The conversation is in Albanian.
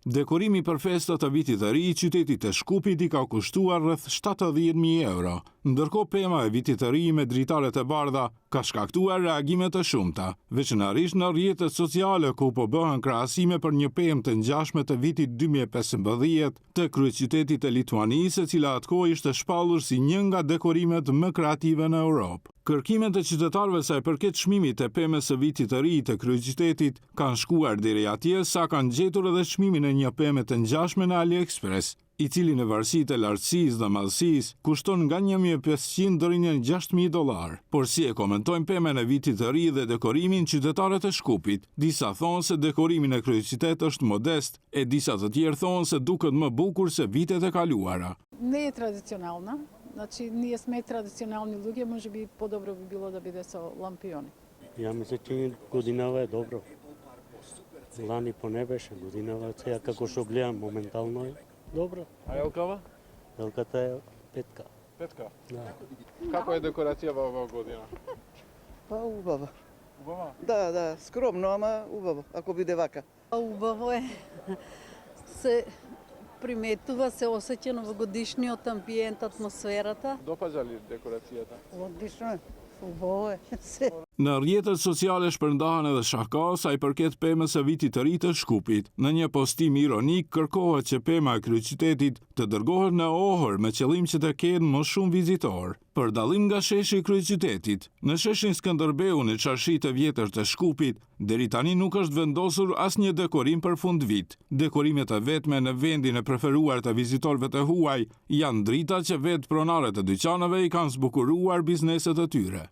Dekorimi për festët e vitit të ri i qytetit të Shkupit i ka kushtuar rreth 70.000 euro, ndërkohë pema e vitit të ri me dritaret e bardha ka shkaktuar reagime të shumta, veçanërisht në rrjetet sociale ku po bëhen krahasime për një pemë të ngjashme të vitit 2015 të kryeqytetit të Lituanisë, e cila atkohë ishte shpallur si një nga dekorimet më kreative në Europë. Kërkimet e qytetarëve sa i përket çmimit të pemës së vitit të ri të kryeqytetit kanë shkuar deri atje sa kanë gjetur edhe çmimin e një peme të ngjashme në AliExpress, i cili në varësi të lartësisë dhe madhësisë kushton nga $1.500 deri në $6.000. Por si e komentojnë pemën e vitit të ri dhe dekorimin qytetarët e Shkupit? Disa thonë se dekorimi në kryeqytet është modest, e disa të tjerë thonë se duket më bukur se vitet e kaluara. Не е традиционална, значи ние сме традиционални луѓе, може би по-добро би било да биде со лампиони. Ја мислам че годинава е добро. Лани по не беше, годинава сега како што гледам моментално е добро. A Jelkava? Елката е петка. Petka. Да. Kako je dekoracija ova godina? Pa ubava. Ubava? Da, skromno, ама убаво, ако биде вака. Убаво е. Се приметува, се осеќа новогодишниот амбиент, атмосферата. Dopađa li dekoracijata? Одлично е. Убаво е. Në rrjetet sociale shpërndahen edhe shaka sa i përket pemës së vitit të ri të Shkupit. Në një postim ironik kërkohet që pema e kryeqytetit të dërgohet në Ohër me qëllim që të kenë më shumë vizitorë. Për dallim nga sheshi i kryeqytetit, në sheshin Skënderbeu në çarshit e vjetër të Shkupit, deri tani nuk është vendosur asnjë dekorim për fundvit. Dekorimet e vetme në vendin e preferuar të vizitorëve të huaj janë drita që vetë pronarët e dyqaneve i kanë zbukuruar bizneset e tyre.